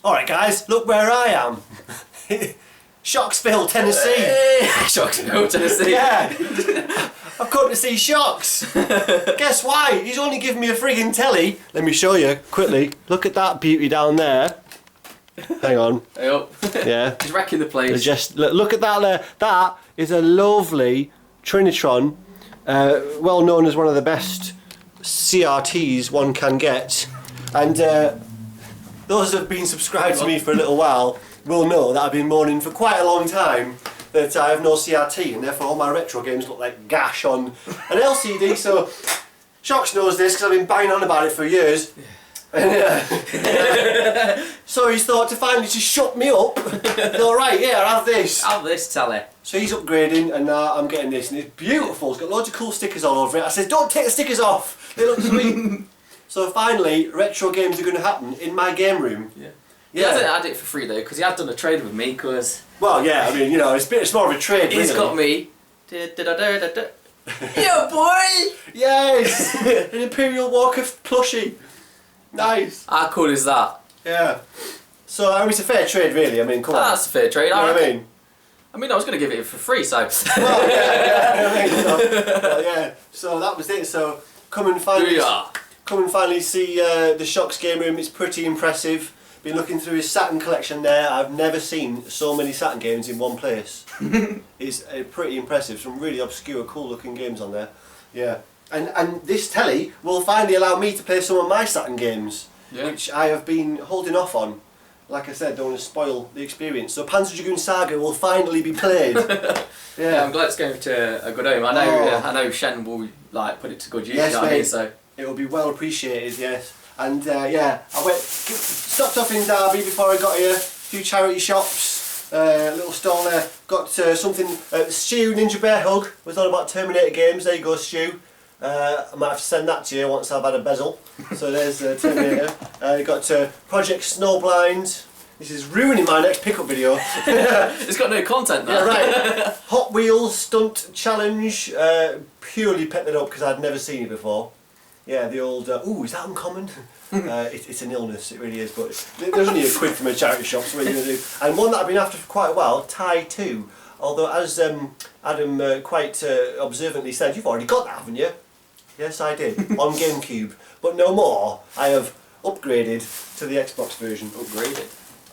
Alright guys, look where I am. Shocksville, Tennessee. Hey, Shocksville, Tennessee. Yeah. I've come to see Shockz. Guess why? He's only given me a friggin' telly. Let me show you quickly. Look at that beauty down there. Hang on. Hey up. Yeah. He's wrecking the place. Just look at that there. That is a lovely Trinitron, well known as one of the best CRTs one can get. And those who have been subscribed to me for a little while will know that I've been mourning for quite a long time that I have no CRT, and therefore all my retro games look like gash on an LCD. So Shockz knows this because I've been banging on about it for years. And, so he's thought to finally just shut me up. Alright, yeah, I'll have this. Have this telly. So he's upgrading, and now I'm getting this, and it's beautiful. It's got loads of cool stickers all over it. I said, don't take the stickers off. They look sweet. So finally, retro games are going to happen in my game room. Yeah. He hasn't had it for free though, because he had done a trade with me. Because well, yeah, I mean, you know, it's more of a trade. He's really. got me. Yeah, boy. Yes, an Imperial Walker plushie. Nice. How cool is that? Yeah. So I mean, it's a fair trade, really. I mean, come on. That's a fair trade. You know what I mean? I mean, I was going to give it for free, so. Well, yeah, I mean, well, yeah. So that was it. So come and finally see the Shockz game room. It's pretty impressive. Been looking through his Saturn collection there. I've never seen so many Saturn games in one place. It's pretty impressive. Some really obscure, cool-looking games on there. Yeah. And this telly will finally allow me to play some of my Saturn games, which I have been holding off on. Like I said, don't want to spoil the experience. So Panzer Dragoon Saga will finally be played. Yeah, I'm glad it's going to a good home. I know Shen will like put it to good use. Yes, you know mate. what I mean? So it will be well appreciated. Yes. And yeah, I stopped off in Derby before I got here. A few charity shops, little stall there. Got something. Stu Ninja Bear Hug was on about Terminator games. There you go, Stu. I might have to send that to you once I've had a bezel. So there's Terminator. Got Project Snowblind. This is ruining my next pickup video. It's got no content though. Yeah, right. Hot Wheels Stunt Challenge. Purely picked it up because I'd never seen it before. Yeah, the old, ooh, is that uncommon? It's an illness, it really is, but there's only a quid from a charity shop, so what are you going to do? And one that I've been after for quite a while, Tie 2. Although, as Adam quite observantly said, you've already got that, haven't you? Yes, I did, on GameCube. But no more, I have upgraded to the Xbox version. Upgraded?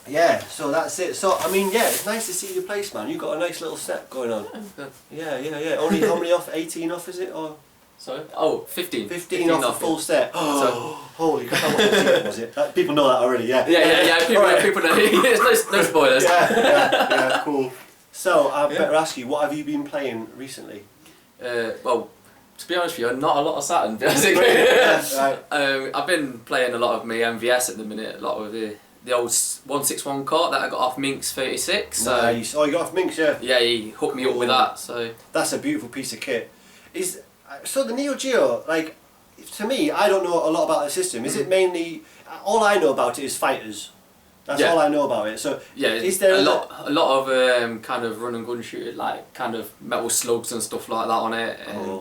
Yeah, so that's it. So, I mean, yeah, it's nice to see your place, man. You've got a nice little set going on. Yeah. Only how many off? 18 off, is it? Or? Sorry? Oh, 15. 15 off the full set. Oh, holy crap, how much was it? People know that already, yeah. Yeah, people know. There's no spoilers. Yeah, cool. So, I better ask you, what have you been playing recently? Well, to be honest with you, not a lot of Saturn, basically. Right. I've been playing a lot of my MVS at the minute, a lot of the old 161 cart that I got off Minx 36. Nice. Oh, you got off Minx, yeah? Yeah, he hooked me up with that, so. That's a beautiful piece of kit. So the Neo Geo, like, to me, I don't know a lot about the system. Is it mainly, all I know about it is fighters. That's all I know about it. So yeah, is there a lot of kind of run and gun shooter, like kind of metal slugs and stuff like that on it.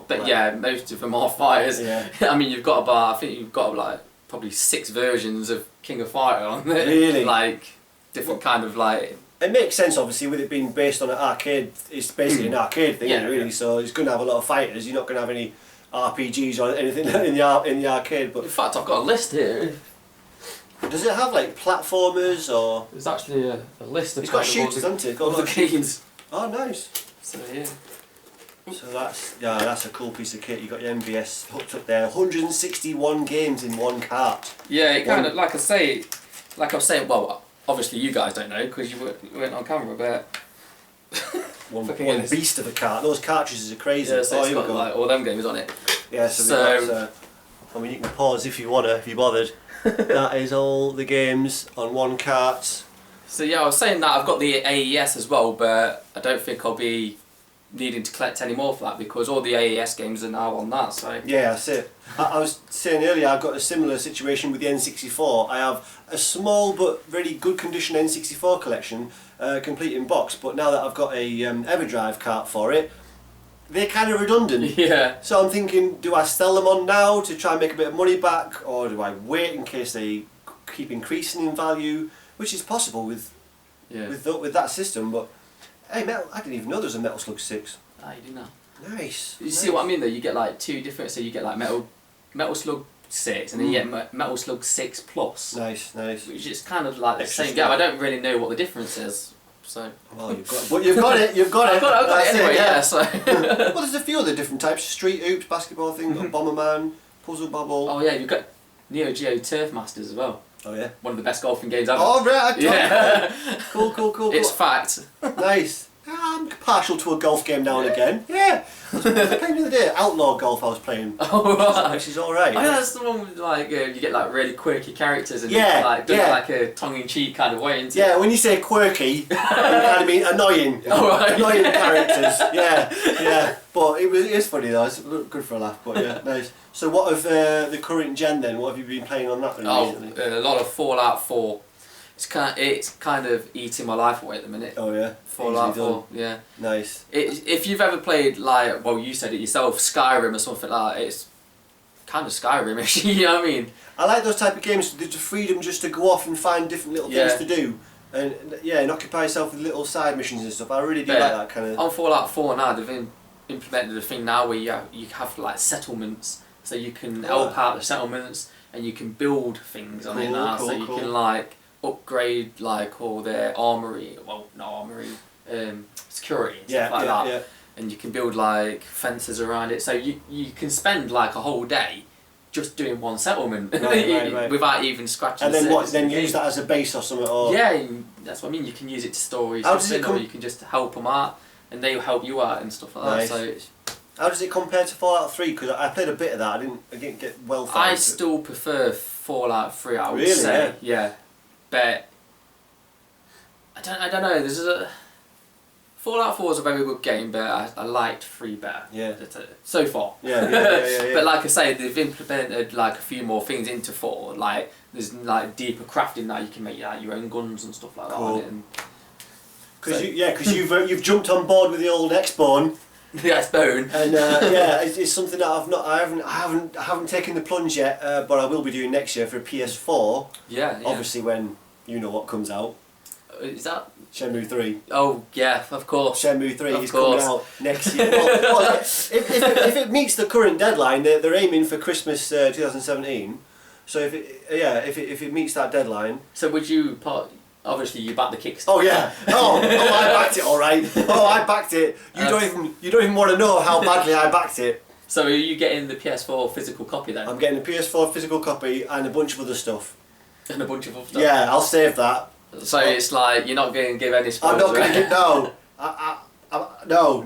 But yeah, most of them are fighters. Yeah. I mean, I think you've got like probably 6 versions of King of Fighter on it. Really? Like different kind of like. It makes sense, obviously, with it being based on an arcade. It's basically an arcade thing, really. Yeah. So it's going to have a lot of fighters. You're not going to have any RPGs or anything in the arcade. But in fact, I've got a list here. Does it have like platformers or? There's actually a list of. It's got shooters, hasn't it? All the games. Oh, nice. So yeah. So that's a cool piece of kit. You got your MVS hooked up there. 161 games in one cart. Yeah, it kind of like I was saying. Well, obviously you guys don't know because you weren't on camera, but one beast of a cart. Those cartridges are crazy. Yeah, so it's got like all them games on it. Yeah, so I mean, you can pause if you wanna, if you're bothered. That is all the games on one cart. So yeah, I was saying that I've got the AES as well, but I don't think I'll be needing to collect any more for that because all the AES games are now on that. So yeah, that's it. I was saying earlier, I've got a similar situation with the N64. I have a small but very good condition N64 collection, complete in box. But now that I've got a EverDrive cart for it, they're kind of redundant. Yeah. So I'm thinking, do I sell them on now to try and make a bit of money back, or do I wait in case they keep increasing in value? which is possible with Yeah. with that system. But hey, I didn't even know there was a Metal Slug 6. Ah, you didn't know. Nice. You see what I mean though? You get like 2 different. So you get like Metal Slug 6, and then you get Metal Slug 6 Plus. Nice. Which is kind of like the Extra same stuff. game. I don't really know what the difference is. So. Well, you've got it. You've got it. I've got it anyway. Yeah. So. Well, there's a few other different types: street hoops, basketball thing, got Bomberman, Puzzle Bobble. Oh yeah, you've got Neo Geo Turf Masters as well. Oh yeah. One of the best golfing games ever. Oh right. Yeah. Cool. It's fact. Nice. I'm partial to a golf game now and again. Yeah. I was playing the other day. Outlaw golf. I was playing. Oh right. Which is all right. Oh yeah, that's the one with like you get like really quirky characters and Yeah, like done yeah. like a tongue-in-cheek kind of way. Yeah, when you say quirky, you kind of mean annoying. Oh, right. Annoying characters. Yeah. But it is funny though. It's good for a laugh. But yeah, nice. So what of the current gen then? What have you been playing on that then recently? A lot of Fallout 4. It's kind of eating my life away at the minute. Oh yeah. Fallout Easily 4, yeah. Nice. If you've ever played like, well, you said it yourself, Skyrim or something like that, it's kind of Skyrim-ish. You know what I mean? I like those type of games. There's the freedom just to go off and find different little things to do, and occupy yourself with little side missions and stuff. I really do like that kind of. On Fallout 4 now, they've implemented a thing now where you have like settlements, so you can help out the settlements and you can build things on it now. So you can like upgrade like all their armory, well not armory, security and stuff like that. Yeah. And you can build like fences around it. So you can spend like a whole day just doing one settlement right. without even scratching. And then what? Then use that as a base or something, or yeah, that's what I mean. You can use it to store your stuff in, or you can just help them out, and they will help you out and stuff like that. So it's, how does it compare to Fallout 3? Because I played a bit of that. I didn't get well far. I still prefer Fallout 3. I would really, say, yeah, but I don't know. There's a Fallout 4 is a very good game, but I liked 3 better. Yeah. So far. Yeah. But like I say, they've implemented like a few more things into 4. Like there's like deeper crafting now. You can make like, your own guns and stuff like that on it. Because you've jumped on board with the old X-Bone. The X-Bone. And it's something that I haven't taken the plunge yet, but I will be doing next year for PS4. Yeah. Obviously, when you know what comes out. Is that Shenmue 3. Oh yeah, of course. Shenmue 3 is coming out next year. Well, if it meets the current deadline, they're aiming for Christmas 2017. So if it meets that deadline. So would you obviously you backed the Kickstarter. Oh yeah. Oh, I backed it all right. Oh, I backed it. You don't even want to know how badly I backed it. So are you getting the PS4 physical copy then? I'm getting a PS4 physical copy and a bunch of other stuff. And a bunch of other stuff. Yeah, I'll save that. So it's like you're not going to give any spoilers. I'm not going to give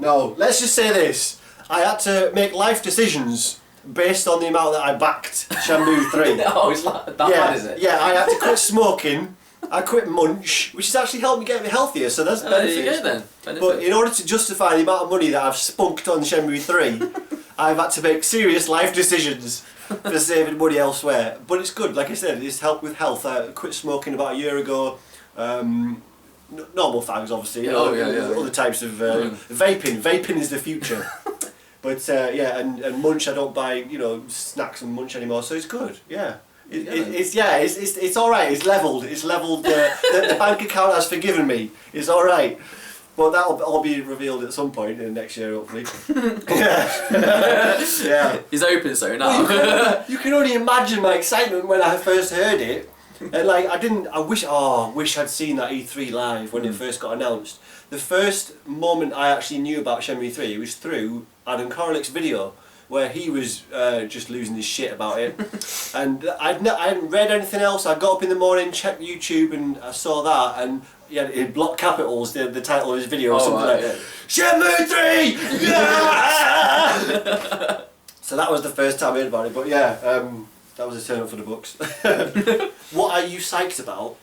no. Let's just say this: I had to make life decisions based on the amount that I backed Shenmue 3. Oh, it's like that bad, is it? Yeah, I had to quit smoking. I quit Munch, which has actually helped me get healthier. So that's benefits. There you go then. But in order to justify the amount of money that I've spunked on Shenmue 3, I've had to make serious life decisions for saving money elsewhere. But it's good, like I said, it's helped with health. I quit smoking about a year ago. Normal fags, obviously. Other types of vaping. Vaping is the future. But and Munch, I don't buy snacks and Munch anymore. So it's good. Yeah. It's all right. It's leveled. It's leveled. The bank account has forgiven me. It's all right. But that'll all be revealed at some point in the next year, hopefully. Yeah. He's open so now. Well, you can only imagine my excitement when I first heard it. And like I wish I'd seen that E3 live when it first got announced. The first moment I actually knew about Shenmue 3 was through Adam Koralick's video, where he was just losing his shit about it. And I hadn't read anything else. I got up in the morning, checked YouTube, and I saw that, and in block capitals the title of his video or something like Shenmue 3! Yeah! So that was the first time I heard about it, but that was a turn up for the books. What are you psyched about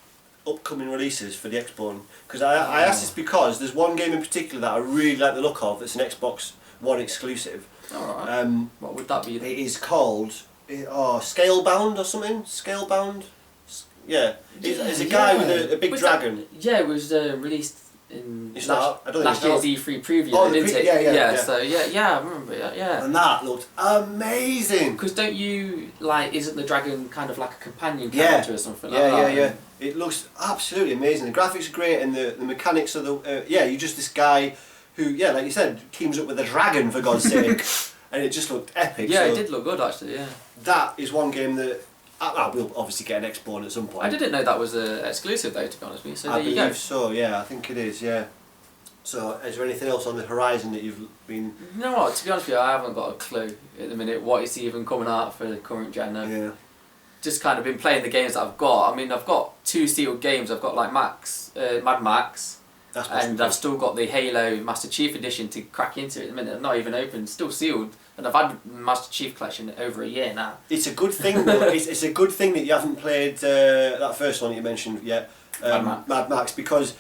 upcoming releases for the Xbox? Because I asked this because there's one game in particular that I really like the look of. It's an Xbox One exclusive. Alright. What would that be then? It is called Scalebound or something. Scalebound. Yeah. It's a guy with a big dragon. It was released in last year's E3 preview, didn't it? Yeah. So I remember it. Yeah. And that looked amazing. Because isn't the dragon kind of like a companion character or something like that? Yeah. It looks absolutely amazing. The graphics are great, and the mechanics of the you're just this guy who, like you said, teams up with a dragon for God's sake, and it just looked epic. Yeah, so it did look good actually. Yeah. that is one game that we'll obviously get an Xbox at some point. I didn't know that was exclusive though, to be honest with you. So I there you go. believe so. Yeah, I think it is. Yeah. So, is there anything else on the horizon that you've been? You know what? To be honest with you, I haven't got a clue at the minute what is even coming out for the current gen. Yeah. Just kind of been playing the games that I've got. I mean, I've got 2 sealed games. I've got like Mad Max, and I've still got the Halo Master Chief Edition to crack into at the minute. I'm not even open, still sealed, and I've had Master Chief Collection over a year now. It's a good thing though. it's a good thing that you haven't played that first one that you mentioned yet, Mad Max, because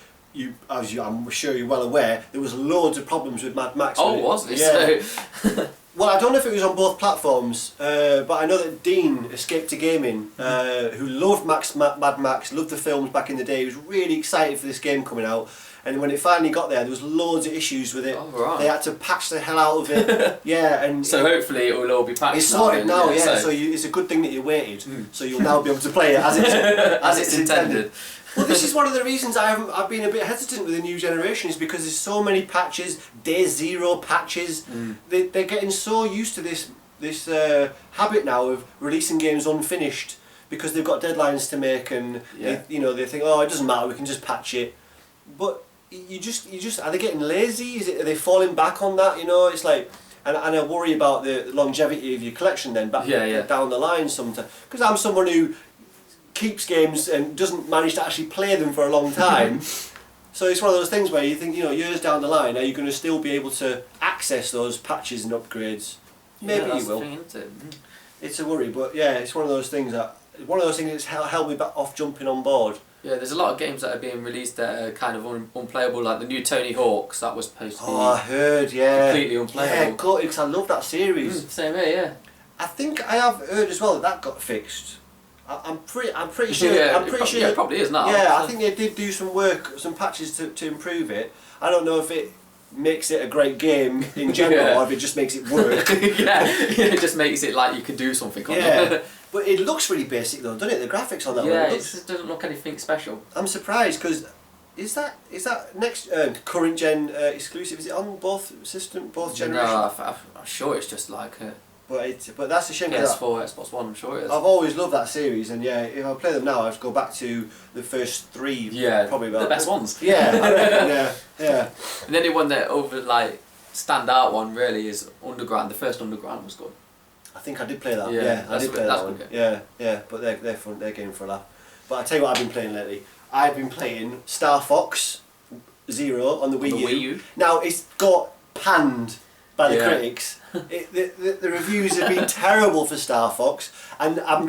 I'm sure you're well aware, there was loads of problems with Mad Max. Oh, was there? Yeah. So Well, I don't know if it was on both platforms, but I know that Dean, Escape to Gaming, who loved Mad Max, loved the films back in the day, was really excited for this game coming out. And when it finally got there was loads of issues with it. Oh, right. They had to patch the hell out of it. Yeah, and so hopefully it will all be patched. it's sorted now. Yeah, so it's a good thing that you waited, so you'll now be able to play it as it's intended. Well, this is one of the reasons I've been a bit hesitant with the new generation, is because there's so many patches, day zero patches. They're getting so used to this habit now of releasing games unfinished because they've got deadlines to make, and they think, oh, it doesn't matter, we can just patch it. But you just are they getting lazy? Are they falling back on that? It's like, and I worry about the longevity of your collection then down the line sometimes, because I'm someone who keeps games and doesn't manage to actually play them for a long time. So it's one of those things where you think, years down the line, are you going to still be able to access those patches and upgrades? Maybe you will. It's a worry, but yeah, it's one of those things that's held me back off jumping on board. Yeah, there's a lot of games that are being released that are kind of unplayable, like the new Tony Hawk's, that was supposed to be I heard, yeah. completely unplayable. Yeah, good, because I love that series. Same here, yeah. I think I have heard as well that got fixed. I'm pretty sure. Yeah, I'm pretty sure it probably is now. Yeah, I think they did do some work, some patches to improve it. I don't know if it makes it a great game in general, or if it just makes it work. It just makes it like you can do something on it. But it looks really basic though, doesn't it? The graphics on that one. Yeah, it doesn't look anything special. I'm surprised, because is that next current gen exclusive? Is it on both generations? No, I'm sure it's just like But that's a shame. PS4, Xbox One, I'm sure it is. I've always loved that series, and yeah, if I play them now, I'd go back to the first 3. Yeah, probably the best ones. Yeah, I reckon, yeah. And the only one that standout one really is Underground. The first Underground was good. I think I did play that. Yeah, I did play that one. Good. Yeah. But they're fun. They're game for a laugh. But I tell you what, I've been playing lately. I've been playing Star Fox Zero on the Wii U. Now it's got panned by the critics. The reviews have been terrible for Star Fox, and I'm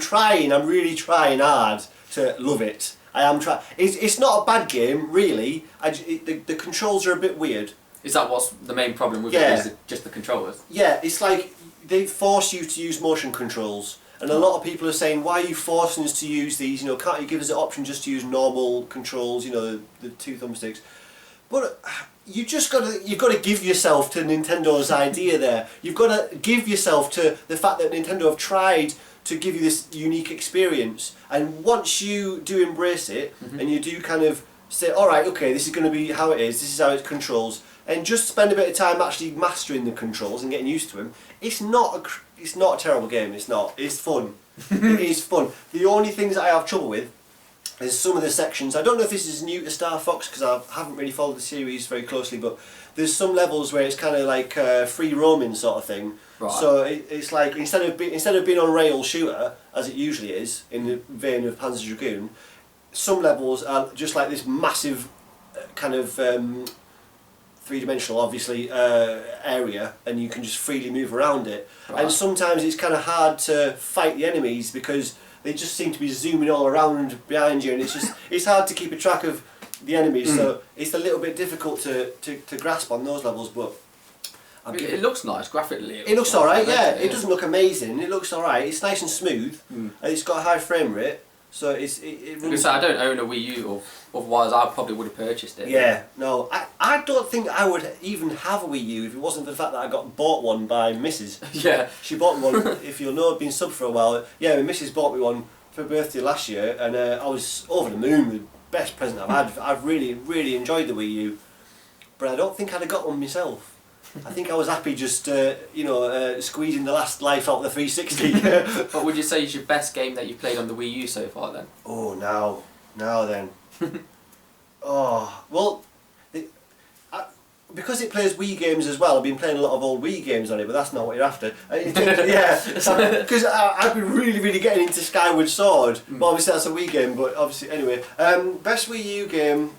really trying hard to love it. I am trying. It's not a bad game, really. The controls are a bit weird. Is that what's the main problem with it? Is it just the controllers? Yeah, it's like they force you to use motion controls, and a lot of people are saying, why are you forcing us to use these? Can't you give us the option just to use normal controls? The 2 thumbsticks. But you've got to give yourself to Nintendo's idea there. You've got to give yourself to the fact that Nintendo have tried to give you this unique experience, and once you do embrace it, and you do kind of say, all right, okay, this is going to be how it is. This is how it controls. And just spend a bit of time actually mastering the controls and getting used to them. It's not a terrible game. It's not. It's fun. It is fun. The only things that I have trouble with is some of the sections. I don't know if this is new to Star Fox, because I haven't really followed the series very closely, but there's some levels where it's kind of like free roaming sort of thing. Right. So it's like instead of being on rail shooter as it usually is in the vein of Panzer Dragoon, some levels are just like this massive kind of three-dimensional, obviously, area, and you can just freely move around it. Right. And sometimes it's kind of hard to fight the enemies because they just seem to be zooming all around behind you, and it's hard to keep a track of the enemies. So it's a little bit difficult to grasp on those levels. But it looks nice graphically. It looks alright. Yeah, it doesn't look amazing. It looks alright. It's nice and smooth, and it's got a high frame rate. So it runs. I don't own a Wii U, or otherwise I probably would have purchased it. Yeah, no, I don't think I would even have a Wii U if it wasn't for the fact that I got bought one by Mrs. Yeah. She bought me one, if you'll know, I've been sub for a while. Yeah, my Mrs. bought me one for birthday last year, and I was over the moon with the best present I've had. I've really enjoyed the Wii U, but I don't think I'd have got one myself. I think I was happy just squeezing the last life out of the 360. What would you say is your best game that you've played on the Wii U so far then? Oh, now then. Oh, well, because it plays Wii games as well, I've been playing a lot of old Wii games on it, but that's not what you're after. Because I've been really getting into Skyward Sword. Well, obviously that's a Wii game, but obviously, anyway. Best Wii U game,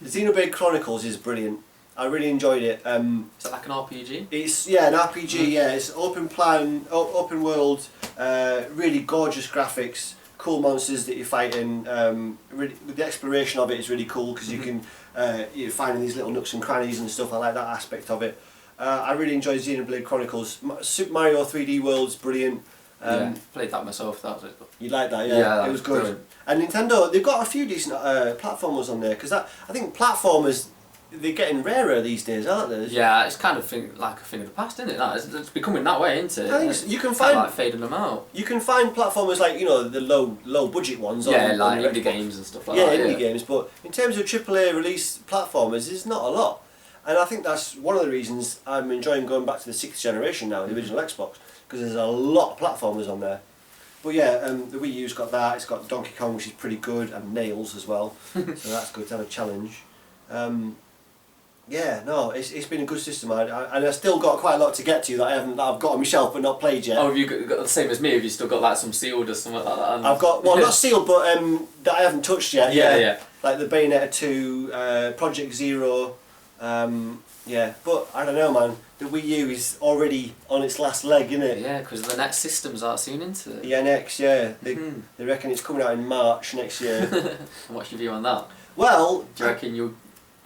Xenoblade Chronicles is brilliant. I really enjoyed it. Is that like an RPG? It's an RPG. Yeah, it's open open world, really gorgeous graphics, cool monsters that you're fighting. Really, the exploration of it is really cool because you can you're finding these little nooks and crannies and stuff. I like that aspect of it. I really enjoyed Xenoblade Chronicles. Super Mario 3D World's brilliant. Played that myself. That was it. You like that? Yeah, it was good. Brilliant. And Nintendo, they've got a few decent platformers on there because I think platformers, they're getting rarer these days, aren't they? Yeah, it's kind of like a thing of the past, isn't it? It's becoming that way, isn't it? I think you can find like fading them out. You can find platformers like the low budget ones. Yeah, on like the indie games and stuff like that. Yeah, indie games. But in terms of AAA release platformers, there's not a lot, and I think that's one of the reasons I'm enjoying going back to the 6th generation now, the original Xbox, because there's a lot of platformers on there. But yeah, the Wii U's got that. It's got Donkey Kong, which is pretty good, and Nails as well. So that's good to have a challenge. Yeah, no, it's been a good system, and I still got quite a lot to get to that I've got on my shelf but not played yet. Oh, have you got the same as me? Have you still got like some sealed or something like that? I've got not sealed, but that I haven't touched yet. Yeah. Like the Bayonetta 2, Project Zero. But I don't know, man. The Wii U is already on its last leg, isn't it? Yeah, because the next systems aren't soon into it. The NX, yeah. They reckon it's coming out in March next year. What's your view on that? Well, do you reckon you'll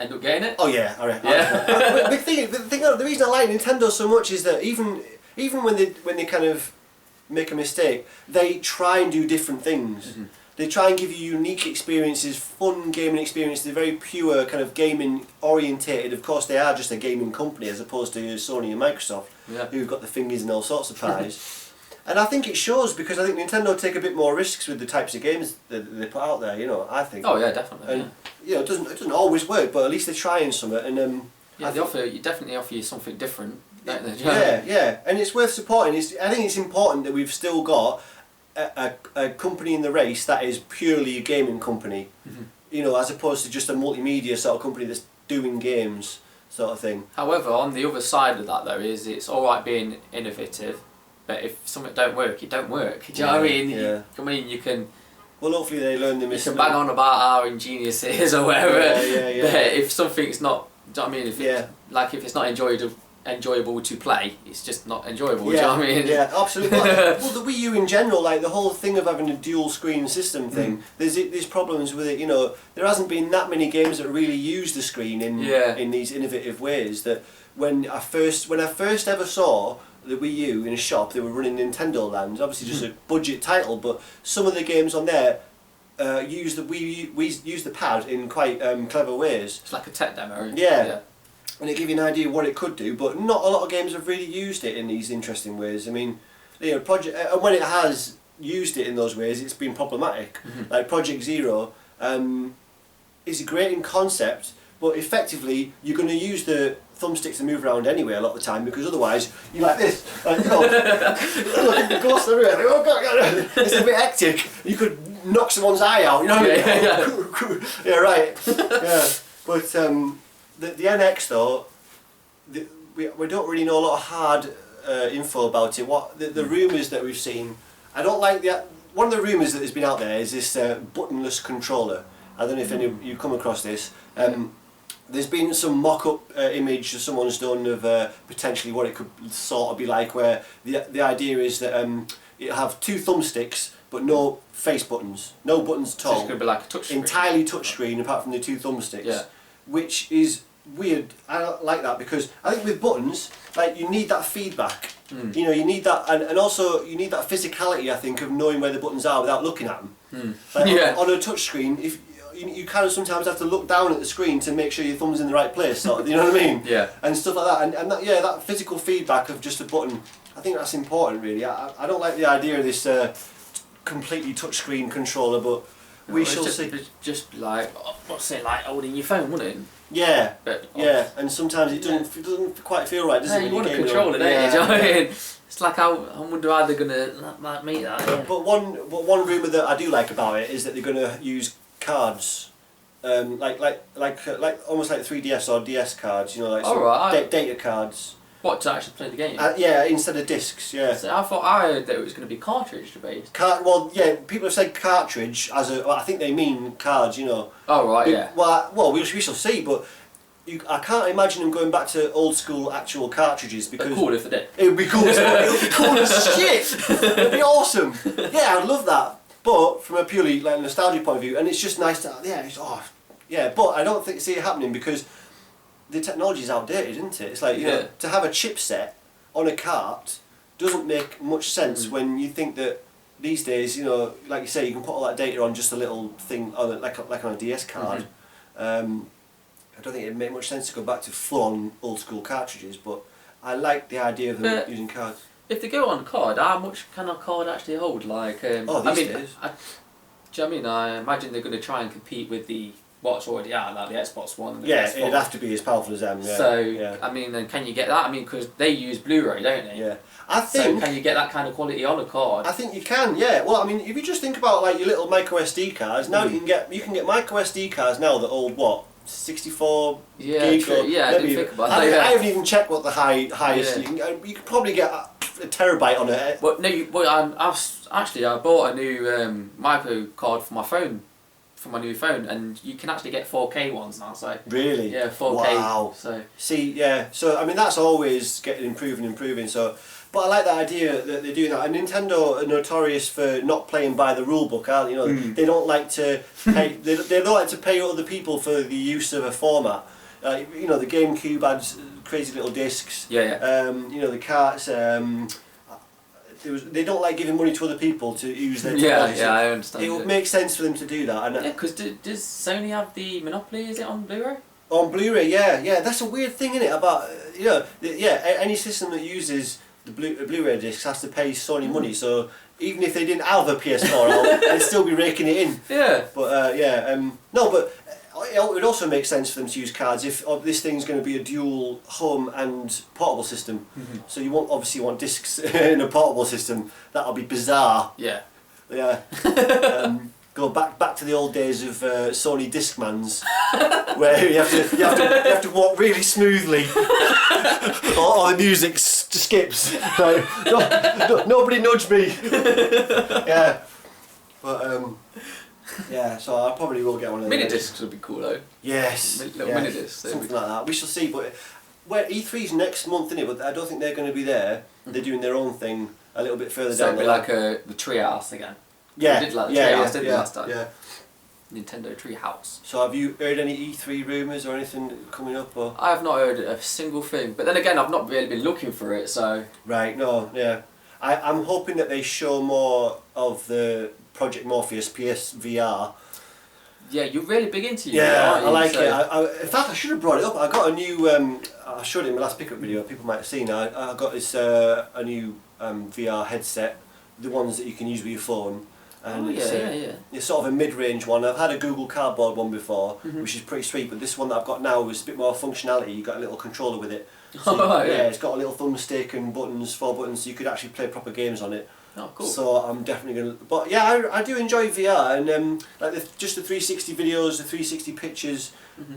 end up getting it? Oh yeah, I reckon. Yeah. The reason I like Nintendo so much is that even when they kind of make a mistake, they try and do different things. They try and give you unique experiences, fun gaming experiences. They're very pure, kind of gaming orientated. Of course, they are just a gaming company as opposed to Sony and Microsoft, who've got the fingers in all sorts of pies. And I think it shows because I think Nintendo take a bit more risks with the types of games that they put out there. I think. Oh yeah, definitely. And it doesn't always work, but at least they're trying something. And they definitely offer you something different, don't they? Yeah, and it's worth supporting. I think it's important that we've still got a company in the race that is purely a gaming company, as opposed to just a multimedia sort of company that's doing games sort of thing. However, on the other side of that though is it's alright being innovative, but if something don't work, it don't work. Do you know what I mean? You can... Well, hopefully they learn the mistake. You can bang on about how ingenious it is or whatever, but if something's not... Do you know what I mean? If it's not enjoyable to play, it's just not enjoyable. Do you know what I mean? Yeah, absolutely. Well, the Wii U in general, like the whole thing of having a dual screen system thing, there's problems with it. There hasn't been that many games that really use the screen in these innovative ways. That when I first ever saw the Wii U in a shop, they were running Nintendo Land. Obviously, just a budget title, but some of the games on there use the pad in quite clever ways. It's like a tech demo. Yeah. And it gives you an idea of what it could do, but not a lot of games have really used it in these interesting ways. I mean, Project, and when it has used it in those ways, it's been problematic. Like Project Zero is great in concept, but effectively you're going to use the thumbsticks to move around anyway a lot of the time, because otherwise you're like this, look at the ghost everywhere. Oh God, it's a bit hectic. You could knock someone's eye out, Yeah, right. Yeah, but the NX though, we don't really know a lot of hard info about it. What the rumours that we've seen, I don't like one of the rumours that has been out there is this buttonless controller. I don't know if any of you come across this. There's been some mock-up image that someone's done of potentially what it could sort of be like, where the idea is that it'll have two thumbsticks but no face buttons, no buttons at all. It's going to be like a touch screen. Entirely touchscreen apart from the two thumbsticks, which is weird. I don't like that because I think with buttons, like, you need that feedback. You need that, and also you need that physicality, I think, of knowing where the buttons are without looking at them. On a touch screen, if you kind of sometimes have to look down at the screen to make sure your thumb's in the right place, sort of, you know what I mean? And stuff like that, and that physical feedback of just a button, I think that's important, really. I don't like the idea of this completely touchscreen controller, but we shall see. It's just like what's it like holding your phone, wouldn't it? Yeah, but, yeah, and sometimes it doesn't quite feel right, does it? You want to control it, don't you? Do you know what I mean? It's like I wonder how they're gonna like meet that. Yeah. But one rumour that I do like about it is that they're gonna use cards, like almost like 3DS or DS cards, you know, like data cards. What, to actually play the game? Yeah, instead of discs. Yeah. So I heard that it was going to be cartridge based. Well, yeah, people have said cartridge I think they mean cards, you know. Oh right, yeah. Well, we shall see, but I can't imagine them going back to old school actual cartridges because. It'd be cool if they did. It would be cool. It would be cool as shit. It'd be awesome. Yeah, I'd love that. But from a purely like nostalgia point of view, and it's just nice to But I don't see it happening because the technology is outdated, isn't it? It's like, you know, to have a chipset on a cart doesn't make much sense when you think that these days, you know, like you say, you can put all that data on just a little thing, like on a DS card. I don't think it'd make much sense to go back to full-on old-school cartridges, but I like the idea of them using cards. If they go on card, how much can a card actually hold? Like, these days. do you know what I mean? I imagine they're going to try and compete with what's already out, like the Xbox One. And the yeah, PS4. It'd have to be as powerful as them. Yeah. So, I mean, and can you get that? I mean, because they use Blu-ray, don't they? Yeah. I think. So can you get that kind of quality on a card? I think you can. Yeah. Well, I mean, if you just think about like your little micro SD cards, now you can get micro SD cards now that hold 64 gig. True. Yeah, I didn't think about that. I haven't even checked what the highest. Yeah. You could probably get a terabyte on it. But no, I bought a new micro card for my phone. For my new phone, and you can actually get 4K ones now. So really, yeah, 4K. Wow. So see, yeah. So I mean, that's always getting improving. So, but I like the idea that they're doing that. And Nintendo are notorious for not playing by the rule book, aren't they? You know, they don't like to pay. they don't like to pay other people for the use of a format. You know, the GameCube had crazy little discs. Yeah. You know, the carts. They don't like giving money to other people to use their technology. Yeah, I understand. It would make sense for them to do that. And yeah, because does Sony have the monopoly? Is it on Blu-ray? On Blu-ray, yeah. That's a weird thing, isn't it? About any system that uses the Blu-ray discs has to pay Sony money. So even if they didn't have a PS4 out, they'd still be raking it in. Yeah. But it would also make sense for them to use cards if this thing's going to be a dual home and portable system. So you obviously want discs in a portable system. That'll be bizarre. Yeah. Yeah. Go back to the old days of Sony Discmans, where you have to walk really smoothly, or the music skips. Like, nobody nudge me. Yeah. But yeah, so I probably will get one of those. Mini discs would be cool though. Yes. Little mini discs. Something like that. We shall see. But E3's next month, isn't it? But I don't think they're going to be there. They're doing their own thing a little bit further down. So it'll be like the Treehouse again. Yeah. We did like the Treehouse, didn't we, last time? Yeah. Nintendo Treehouse. So have you heard any E3 rumours or anything coming up? Or? I have not heard a single thing. But then again, I've not really been looking for it, so... Right, no, yeah. I'm hoping that they show more of the Project Morpheus PSVR. Yeah, you're really big into it. Yeah, aren't you? I like it. In fact, I should have brought it up. I got a new. I showed it in my last pickup video. People might have seen. I got this a new VR headset, the ones that you can use with your phone. And it's sort of a mid-range one. I've had a Google Cardboard one before, which is pretty sweet. But this one that I've got now is a bit more functionality. You got a little controller with it. So it's got a little thumbstick and buttons, 4 buttons, so you could actually play proper games on it. Oh, cool. So I'm definitely going to... But yeah, I do enjoy VR, and like just the 360 videos, the 360 pictures,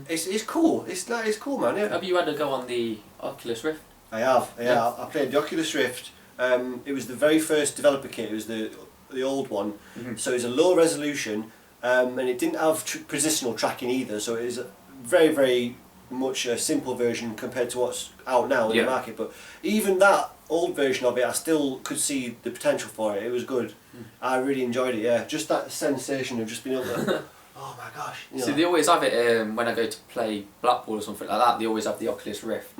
it's cool. It's cool, man. Yeah. Have you had to go on the Oculus Rift? I have, yeah. I played the Oculus Rift. It was the very first developer kit, it was the old one. So it was a low resolution, and it didn't have positional tracking either, so it was very, very much a simple version compared to what's out now in the market. But even that old version of it, I still could see the potential for it. It was good. I really enjoyed it. Yeah, just that sensation of just being able to. Oh my gosh! So they always have it when I go to play Blackpool or something like that. They always have the Oculus Rift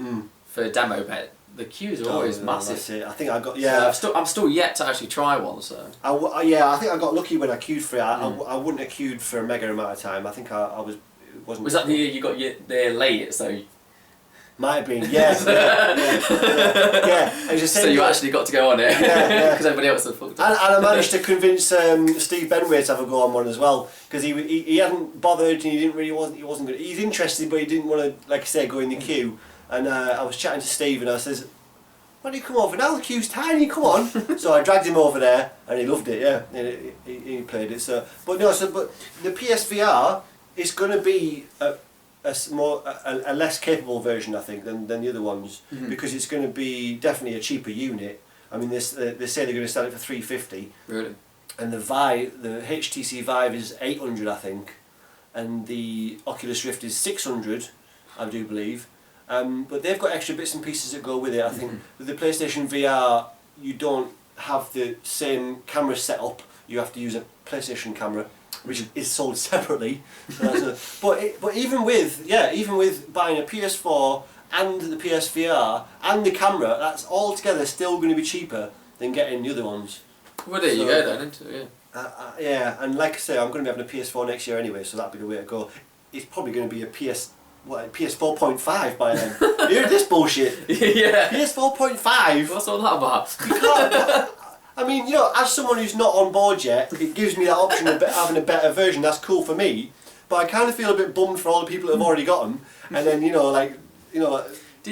for a demo, but the queues are always massive. That's it. I think I got So I'm still yet to actually try one. So I think I got lucky when I queued for it. I wouldn't have queued for a mega amount of time. I think I was. It wasn't. Was that the year you got there late? So. Might have been, yeah. And just So you actually got to go on it. Yeah. Because everybody else had fucked And up. I managed to convince Steve Benway to have a go on one as well, because he hadn't bothered and he wasn't good. He's interested, but he didn't want to, like I say, go in the queue. And I was chatting to Steve and I says, "Why don't you come over now? The queue's tiny. Come on." So I dragged him over there and he loved it. Yeah, he played it. So, but the PSVR is going to be a less capable version, I think, than the other ones, because it's going to be definitely a cheaper unit. I mean, they say they're going to sell it for $350. Really? And the HTC Vive is 800, I think, and the Oculus Rift is 600, I do believe. But they've got extra bits and pieces that go with it. I think with the PlayStation VR, you don't have the same camera setup. You have to use a PlayStation camera, which is sold separately. So but even with buying a PS4 and the PSVR and the camera, that's all together still going to be cheaper than getting the other ones. Well, there you go then, isn't it? Yeah. Yeah, and like I say, I'm going to be having a PS4 next year anyway, so that'd be the way to go. It's probably going to be a PS4.5 by then. You hear this bullshit? Yeah. PS4.5. What's all that about? You can't. I mean, as someone who's not on board yet, it gives me that option of having a better version. That's cool for me, but I kind of feel a bit bummed for all the people that have already got them. And then Do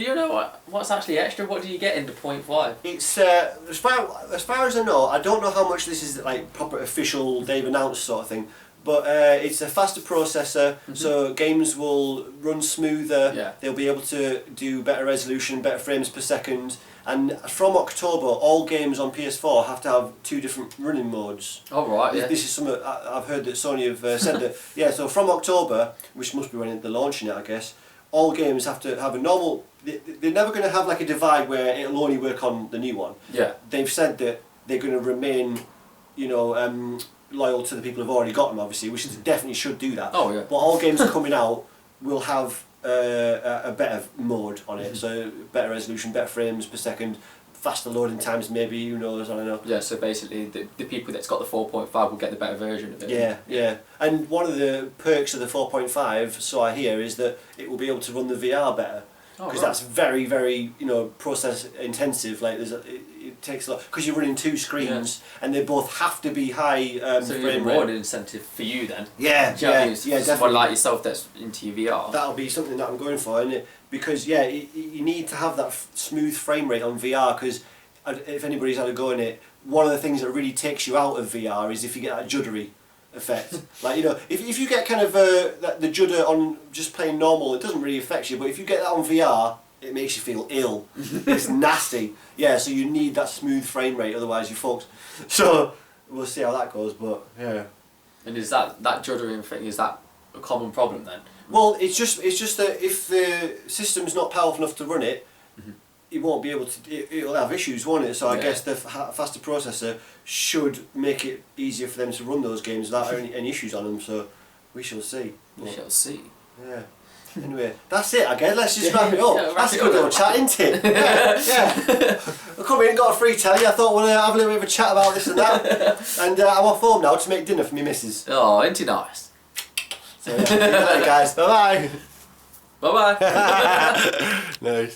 you know what's actually extra? What do you get into 0.5? It's as far as I know, I don't know how much this is like proper official they've announced sort of thing, but it's a faster processor, so games will run smoother. Yeah. They'll be able to do better resolution, better frames per second, and from October, all games on PS4 have to have 2 different running modes. Oh right, yeah. This is something I've heard that Sony have said that. Yeah, so from October, which must be when they're launching it, I guess, all games have to have a normal. They're never going to have like a divide where it'll only work on the new one. Yeah. They've said that they're going to remain, loyal to the people who've already got them, obviously, which definitely should do that. Oh yeah. But all games coming out will have a better mode on it, so better resolution, better frames per second, faster loading times, maybe, who knows, I don't know. Yeah, so basically the people that's got the 4.5 will get the better version of it. Yeah. And one of the perks of the 4.5, so I hear, is that it will be able to run the VR better. Because that's very, very, process intensive. Like it takes a lot, because you're running 2 screens, and they both have to be high so frame more rate. an incentive for you then. Yeah, Someone definitely. like yourself that's into your VR. That'll be something that I'm going for, because you need to have that smooth frame rate on VR. Because if anybody's had a go in it, one of the things that really takes you out of VR is if you get that juddery effect. Like, if you get kind of the judder on just playing normal, it doesn't really affect you, but if you get that on VR, it makes you feel ill. It's nasty. Yeah, so you need that smooth frame rate, otherwise you're fucked. So we'll see how that goes, but yeah. And is that juddering thing, is that a common problem then? Well, it's just that if the system's not powerful enough to run it, it won't be able to. It'll have issues, won't it? So I guess the faster processor should make it easier for them to run those games without any issues on them. So we shall see. We shall see. Yeah. Anyway, that's it. I guess let's just wrap it up. Yeah, that's a good little chat, isn't it? Yeah. I come in, got a free telly. I thought we'll have a little bit of a chat about this and that. And I'm off home now to make dinner for me missus. Oh, ain't he nice? So yeah, good night, guys. Bye bye. Bye bye. Nice.